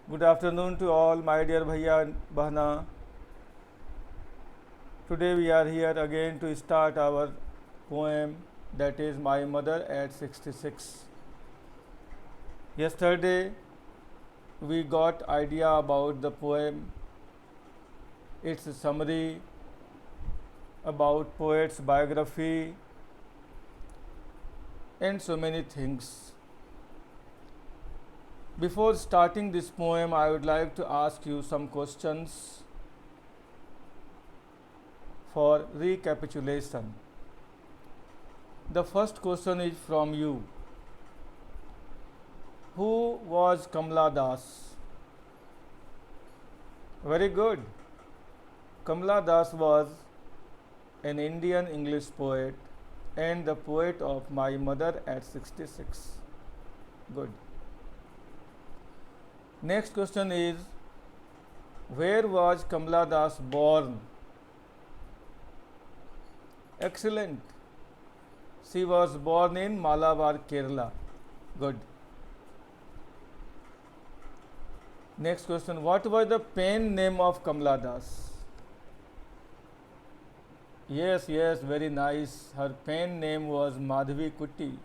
Good afternoon to all my dear Bhaiya and Bahna. Today we are here again to start our poem, that is My Mother at 66. Yesterday we got idea about the poem, its summary, about poet's biography and so many things. Before starting this poem, I would like to ask you some questions for recapitulation. The first question is from you. Who was Kamala Das? Very good. Kamala Das was an Indian English poet and the poet of My Mother at 66. Good. Next question is, where was Kamala Das born? Excellent. She was born in Malabar, Kerala. Good. Next question, what was the pen name of Kamala Das? Yes, very nice. Her pen name was Madhavi Kutty.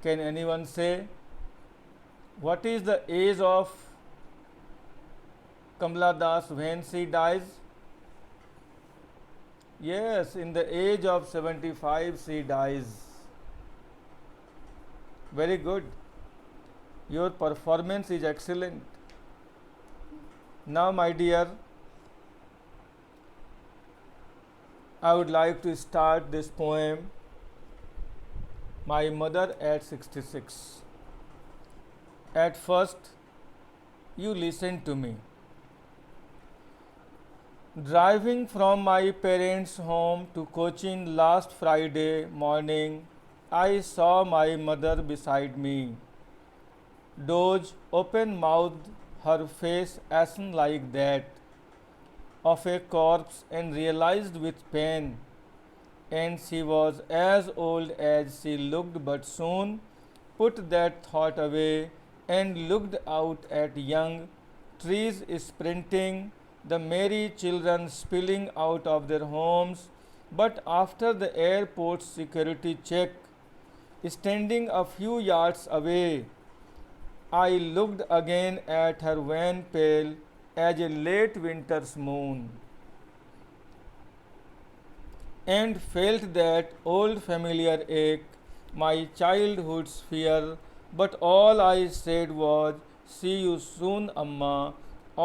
Can anyone say what is the age of Kamala Das when she dies? Yes, in the age of 75 she dies. Very good. Your performance is excellent. Now, my dear, I would like to start this poem, My Mother at 66. At first, you listen to me. Driving from my parents' home to Cochin last Friday morning, I saw my mother beside me. Doge open-mouthed, her face ashen like that of a corpse, and realized with pain, and she was as old as she looked, but soon put that thought away and looked out at young trees sprinting, the merry children spilling out of their homes. But after the airport's security check, standing a few yards away, I looked again at her wan pale as a late winter's moon, and felt that old familiar ache, my childhood's fear. But all I said was, "See you soon, Amma."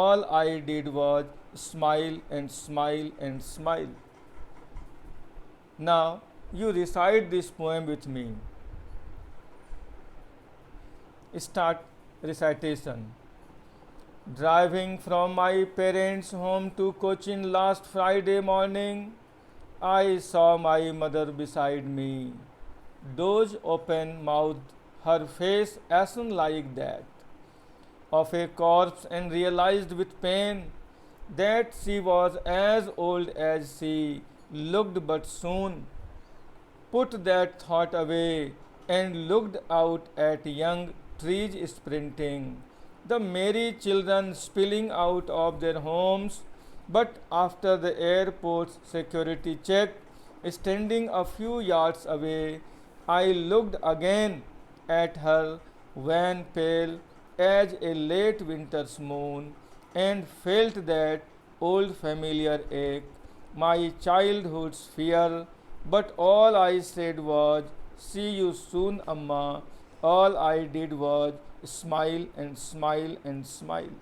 All I did was smile and smile and smile. Now, you recite this poem with me. Start recitation. Driving from my parents' home to Cochin last Friday morning, I saw my mother beside me. Doze open mouthed, her face ashen like that of a corpse, and realized with pain that she was as old as she looked, but soon put that thought away and looked out at young trees sprinting, the merry children spilling out of their homes. But after the airport's security check, standing a few yards away, I looked again at her, wan pale as a late winter's moon, and felt that old familiar ache, my childhood's fear. But all I said was, "See you soon, Amma." All I did was smile and smile and smile.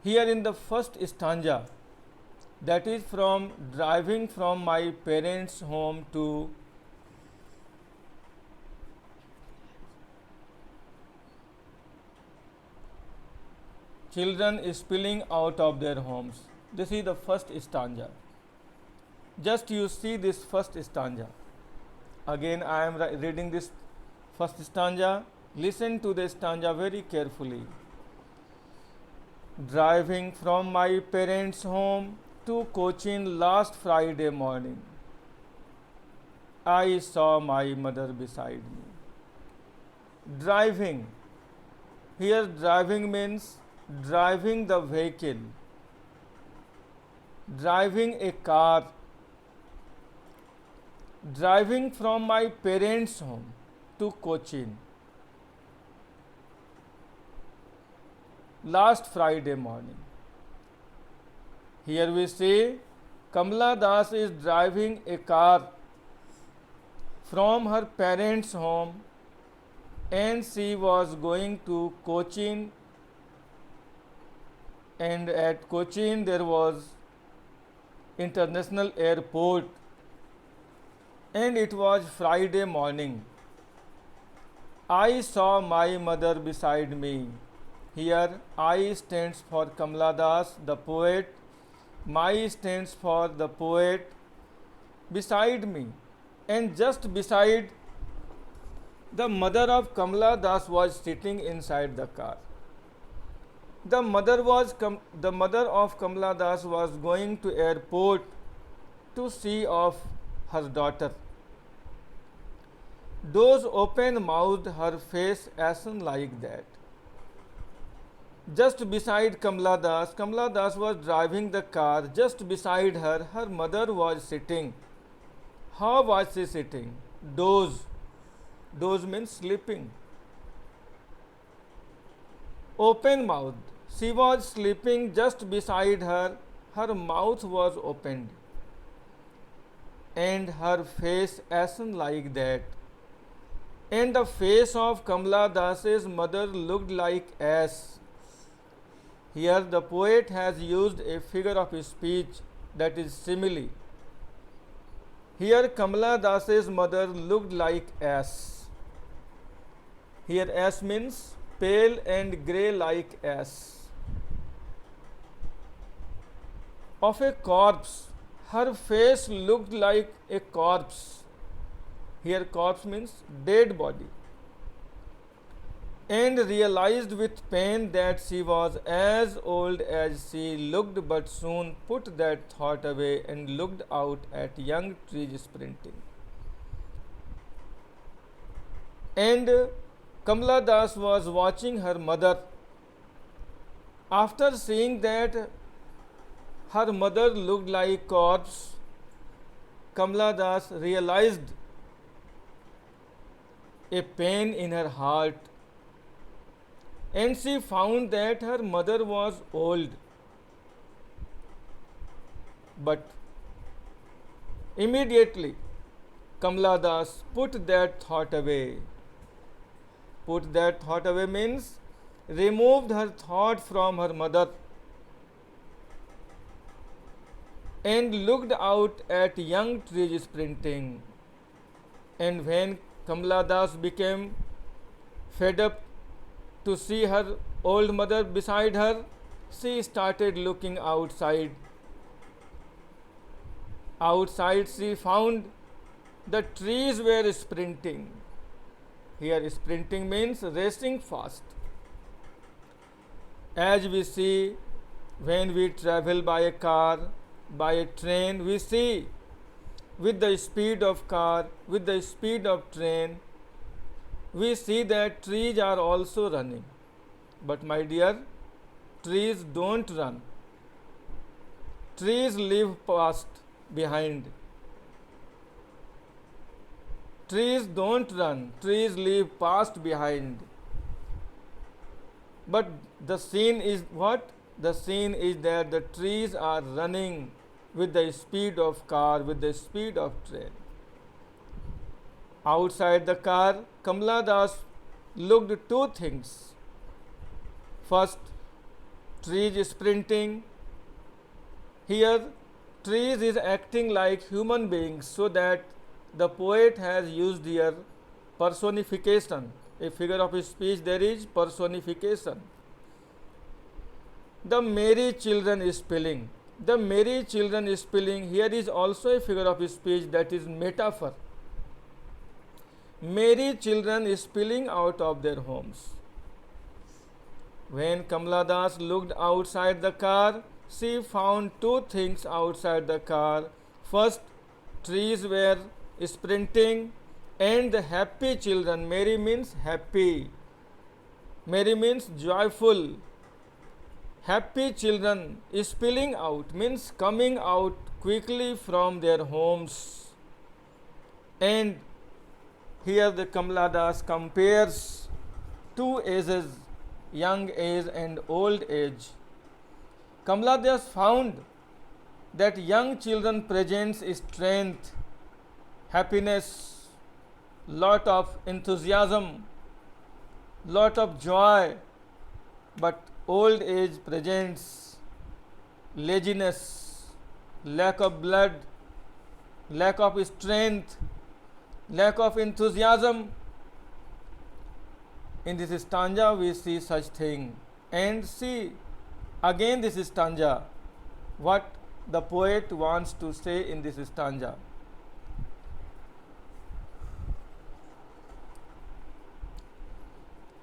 Here in the first stanza, that is from driving from my parents' home to children spilling out of their homes. This is the first stanza. Just you see this first stanza. Again, I am reading this first stanza. Listen to the stanza very carefully. Driving from my parents' home to Cochin last Friday morning, I saw my mother beside me. Driving. Here driving means driving the vehicle, driving a car, driving from my parents' home to Cochin last Friday morning. Here we see Kamala Das is driving a car from her parents' home and she was going to Cochin, and at Cochin there was international airport and it was Friday morning. I saw my mother beside me. Here I stands for Kamala Das, the poet. My stands for the poet beside me, and just beside the mother of Kamala Das was sitting inside the car. The mother of Kamala Das was going to airport to see of her daughter. Those open mouthed, her face ashen like that. Just beside Kamala Das was driving the car. Just beside her, her mother was sitting. How was she sitting? Doze means sleeping. Open mouthed. She was sleeping just beside her. Her mouth was opened. And her face ashen like that. And the face of Kamala Das's mother looked like ash. Here the poet has used a figure of speech that is simile. Here Kamala Das's mother looked like ash. Here ash means pale and grey like ash. Of a corpse, her face looked like a corpse. Here corpse means dead body. And realized with pain that she was as old as she looked, but soon put that thought away and looked out at young trees sprinting. And Kamala Das was watching her mother. After seeing that her mother looked like corpse, Kamala Das realized a pain in her heart, and she found that her mother was old. But immediately Kamala Das put that thought away. Put that thought away means removed her thought from her mother and looked out at young trees sprinting. And when Kamala Das became fed up to see her old mother beside her, she started looking outside. Outside she found the trees were sprinting. Here sprinting means racing fast. As we see when we travel by a car, by a train, we see with the speed of car, with the speed of train, we see that trees are also running. But my dear, trees don't run. Trees leave past behind. Trees don't run. Trees leave past behind. But the scene is what? The scene is that the trees are running with the speed of car, with the speed of train. Outside the car, Kamala Das looked two things. First, trees sprinting. Here, trees is acting like human beings, so that the poet has used here personification. A figure of speech, there is personification. The merry children spelling. The merry children spelling, here is also a figure of speech, that is metaphor. Merry children spilling out of their homes. When Kamala Das looked outside the car, she found two things outside the car. First, trees were sprinting, and the happy children. Merry means happy. Merry means joyful. Happy children spilling out means coming out quickly from their homes. And here the Kamala Das compares two ages, young age and old age. Kamala Das found that young children presents strength, happiness, lot of enthusiasm, lot of joy, but old age presents laziness, lack of blood, lack of strength, lack of enthusiasm. In this stanza we see such thing. And see again this stanza, what the poet wants to say in this stanza.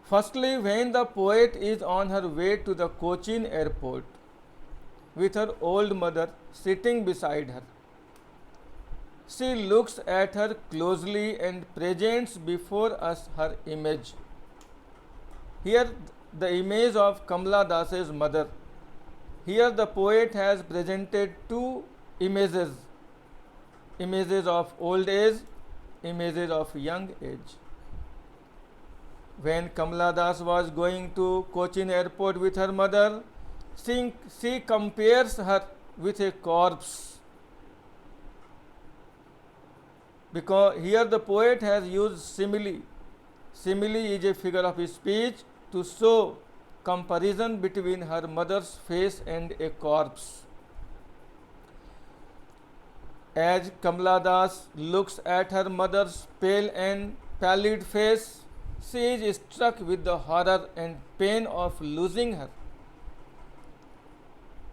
Firstly, when the poet is on her way to the Cochin airport with her old mother sitting beside her, she looks at her closely and presents before us her image. Here the image of Kamala Das's mother. Here the poet has presented two images, images of old age, images of young age. When Kamala Das was going to Cochin airport with her mother, she compares her with a corpse. Because here the poet has used simile. Simile is a figure of speech to show comparison between her mother's face and a corpse. As Kamala Das looks at her mother's pale and pallid face, she is struck with the horror and pain of losing her.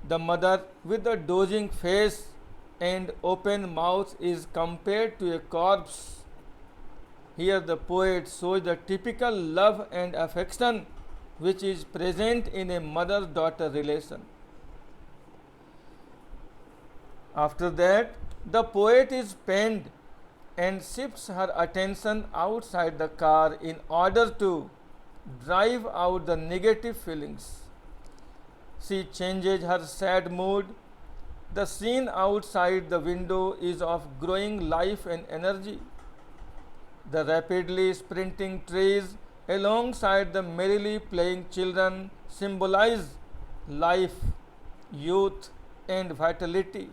The mother with the dozing face and open mouth is compared to a corpse. Here the poet shows the typical love and affection which is present in a mother-daughter relation. After that, the poet is pained and shifts her attention outside the car in order to drive out the negative feelings. She changes her sad mood. The scene outside the window is of growing life and energy. The rapidly sprinting trees alongside the merrily playing children symbolize life, youth, and vitality.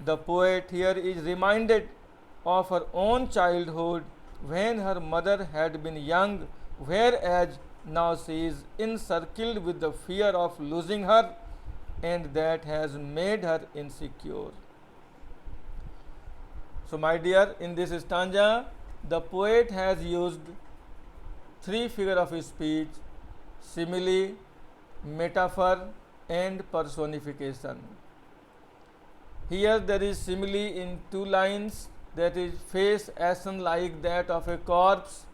The poet here is reminded of her own childhood when her mother had been young, whereas now she is encircled with the fear of losing her, and that has made her insecure. So, my dear, in this stanza, the poet has used three figures of speech: simile, metaphor, and personification. Here there is simile in two lines, that is face ashen like that of a corpse,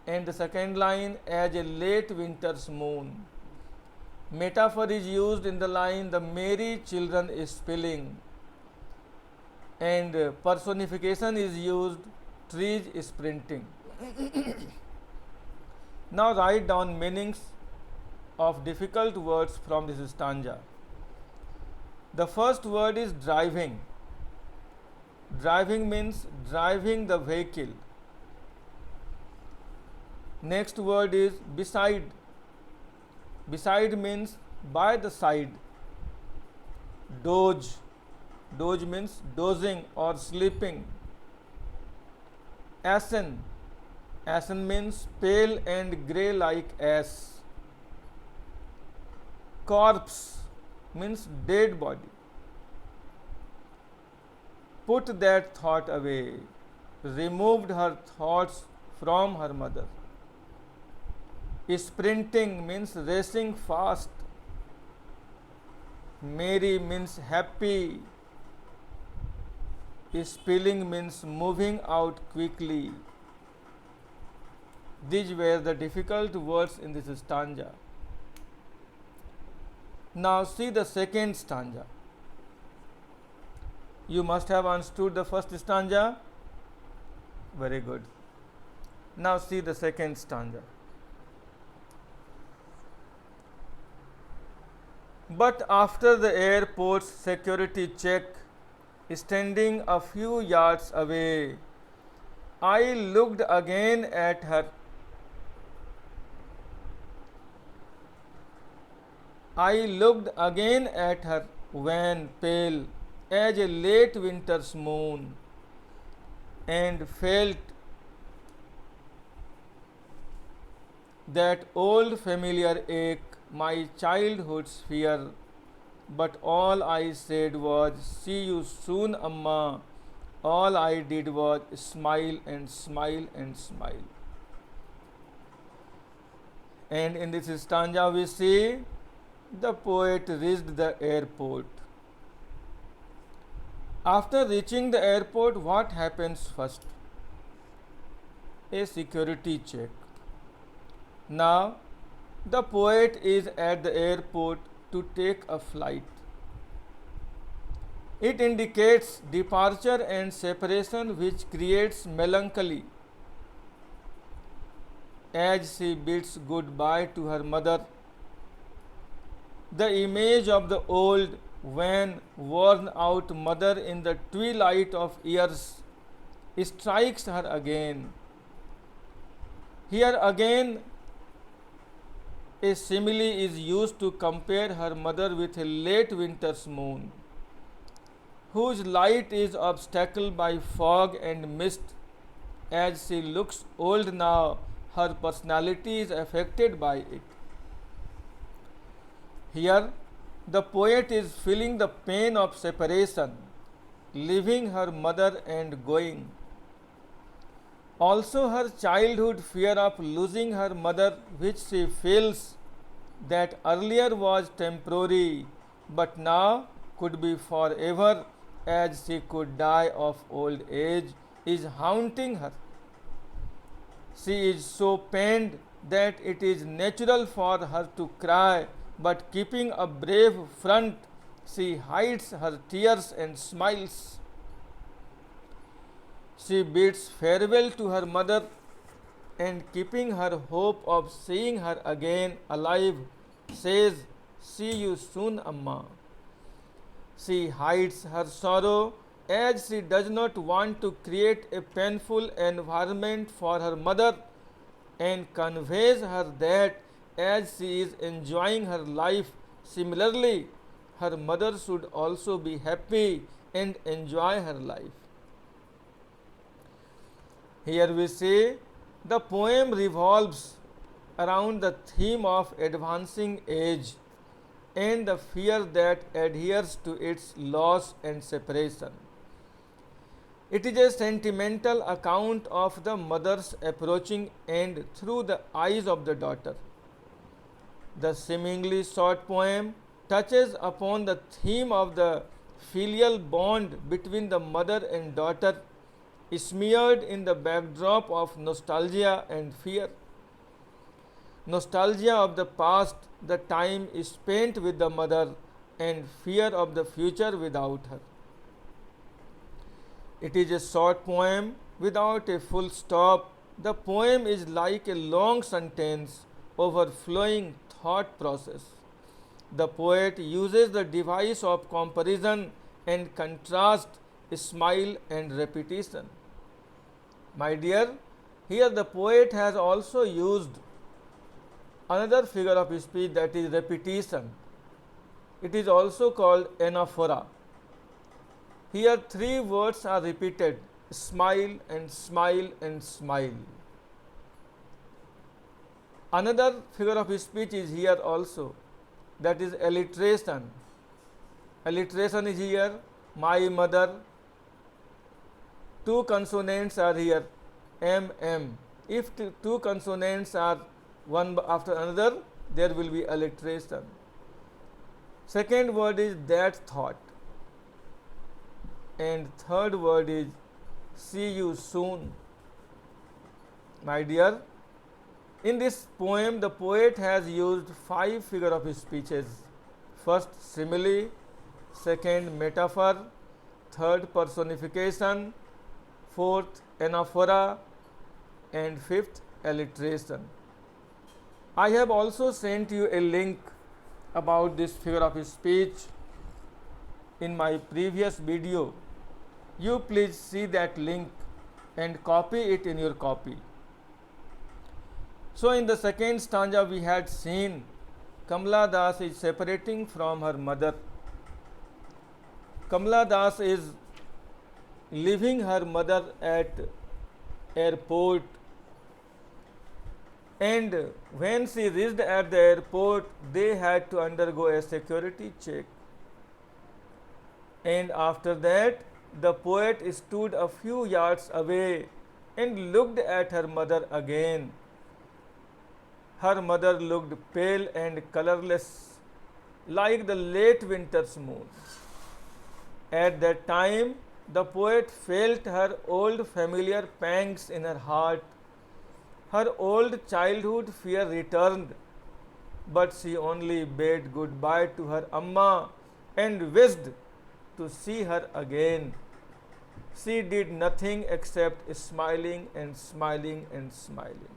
and the second line as a late winter's moon. Metaphor is used in the line the merry children is spilling, and personification is used trees sprinting. Now write down meanings of difficult words from this stanza. The first word is driving. Driving means driving the vehicle. Next word is beside. Beside means by the side. Doze. Doze means dozing or sleeping. Ashen. Ashen means pale and grey like ash. Corpse means dead body. Put that thought away. Removed her thoughts from her mother. Sprinting means racing fast. Merry means happy. Spilling means moving out quickly. These were the difficult words in this stanza. Now see the second stanza. You must have understood the first stanza. Very good. Now see the second stanza. But after the airport's security check, standing a few yards away, I looked again at her. I looked again at her wan, pale as a late winter's moon, and felt that old familiar ache, my childhood's fear. But all I said was, "See you soon, Amma." All I did was smile and smile and smile. And in this stanza, we see the poet reached the airport. After reaching the airport, what happens first? A security check. Now, the poet is at the airport to take a flight. It indicates departure and separation, which creates melancholy. As she bids goodbye to her mother, the image of the old, wan, worn out mother in the twilight of years strikes her again. Here again, a simile is used to compare her mother with a late winter's moon, whose light is obstacled by fog and mist. As she looks old now, her personality is affected by it. Here, the poet is feeling the pain of separation, leaving her mother and going. Also, her childhood fear of losing her mother, which she feels that earlier was temporary, but now could be forever, as she could die of old age, is haunting her. She is so pained that it is natural for her to cry, but keeping a brave front, she hides her tears and smiles. She bids farewell to her mother, and keeping her hope of seeing her again alive, says, "See you soon, Amma." She hides her sorrow as she does not want to create a painful environment for her mother, and conveys her that as she is enjoying her life, similarly, her mother should also be happy and enjoy her life. Here we see the poem revolves around the theme of advancing age and the fear that adheres to its loss and separation. It is a sentimental account of the mother's approaching end through the eyes of the daughter. The seemingly short poem touches upon the theme of the filial bond between the mother and daughter, smeared in the backdrop of nostalgia and fear. Nostalgia of the past, the time spent with the mother, and fear of the future without her. It is a short poem without a full stop. The poem is like a long sentence, overflowing thought process. The poet uses the device of comparison and contrast, smile and repetition. My dear, here the poet has also used another figure of speech, that is repetition. It is also called anaphora. Here three words are repeated: smile and smile and smile. Another figure of speech is here also, that is alliteration. Alliteration is here: my mother. Two consonants are here, M, M. If two consonants are one after another, there will be alliteration. Second word is that thought. And third word is see you soon. My dear, in this poem, the poet has used 5 figure of speeches. First, simile. Second, metaphor. Third, personification. Fourth, anaphora, and fifth, alliteration. I have also sent you a link about this figure of speech in my previous video. You please see that link and copy it in your copy. So in the second stanza we had seen Kamala Das is separating from her mother. Kamala Das is leaving her mother at airport, and when she reached at the airport they had to undergo a security check, and after that the poet stood a few yards away and looked at her mother again. Her mother looked pale and colorless like the late winter's moon. At that time the poet felt her old familiar pangs in her heart. Her old childhood fear returned, but she only bade goodbye to her Amma and wished to see her again. She did nothing except smiling and smiling and smiling.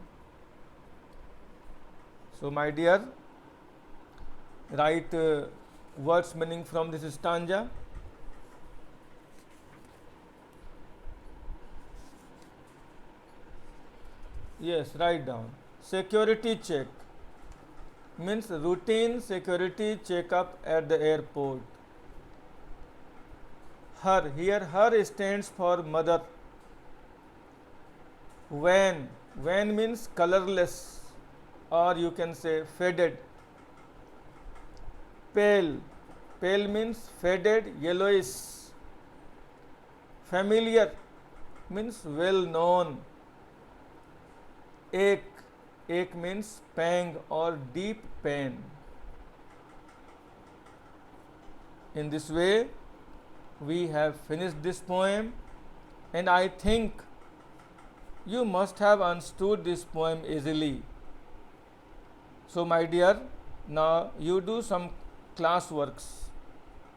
So, my dear, write words meaning from this stanza. Yes, write down. Security check means routine security checkup at the airport. Her, here her stands for mother. When means colorless, or you can say faded. Pale means faded, yellowish. Familiar means well known. Ache means pang or deep pain. In this way we have finished this poem, and I think you must have understood this poem easily. So my dear, now you do some class works.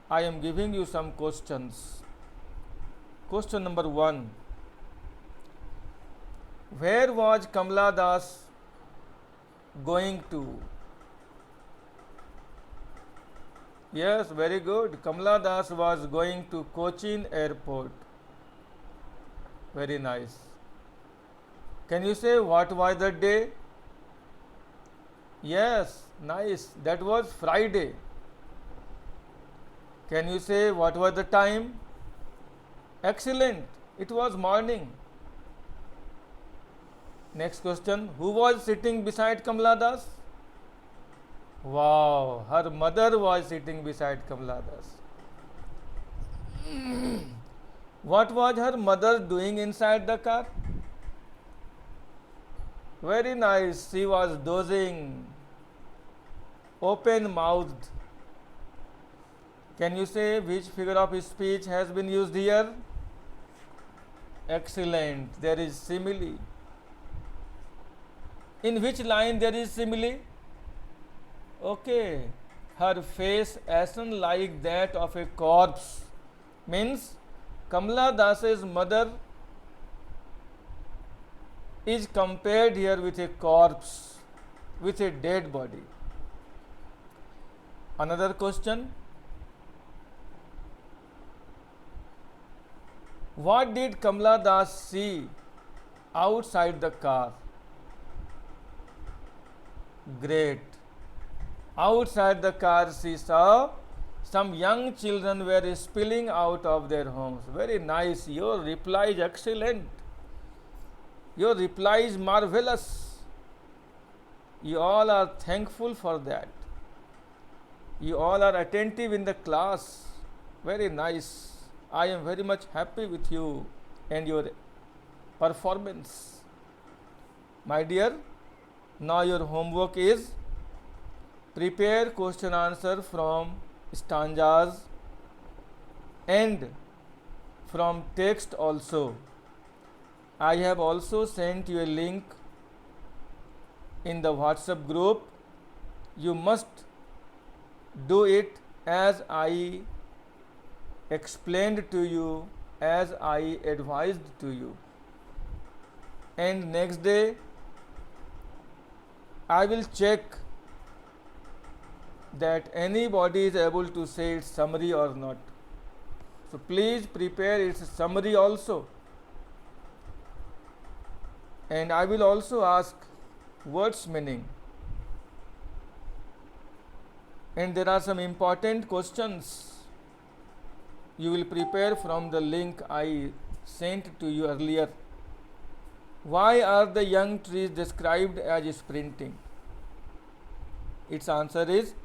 I am giving you some questions. Question number 1. Where was Kamala Das going to? Yes, very good. Kamala Das was going to Cochin Airport. Very nice. Can you say what was the day? Yes, nice. That was Friday. Can you say what was the time? Excellent. It was morning. Next question. Who was sitting beside Kamala Das? Wow, her mother was sitting beside Kamala Das. What was her mother doing inside the car? Very nice. She was dozing, open mouthed. Can you say which figure of speech has been used here? Excellent. There is simile. In which line there is simile? Okay. Her face ashen like that of a corpse means Kamala Das's mother is compared here with a corpse, with a dead body. Another question. What did Kamala Das see outside the car? Great. Outside the car she saw some young children were spilling out of their homes. Very nice. Your reply is excellent. Your reply is marvelous. You all are thankful for that. You all are attentive in the class. Very nice. I am very much happy with you and your performance. My dear, now your homework is prepare question answer from stanzas and from text also. I have also sent you a link in the WhatsApp group. You must do it as I explained to you, as I advised to you. and next day I will check that anybody is able to say its summary or not. So please prepare its summary also, and I will also ask words meaning. And there are some important questions you will prepare from the link I sent to you earlier. Why are the young trees described as sprinting? Its answer is,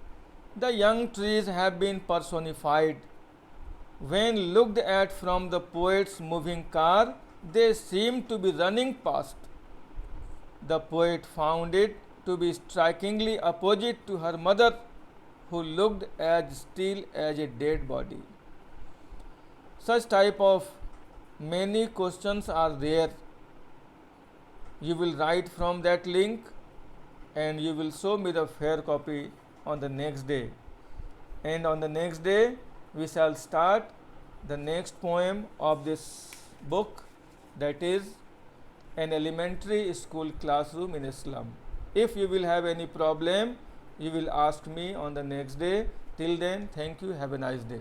the young trees have been personified. When looked at from the poet's moving car, they seem to be running past. The poet found it to be strikingly opposite to her mother, who looked as still as a dead body. Such type of many questions are there. You will write from that link and you will show me the fair copy on the next day. And on the next day we shall start the next poem of this book, that is an elementary school classroom in Islam. If you will have any problem, you will ask me on the next day. Till then, thank you. Have a nice day.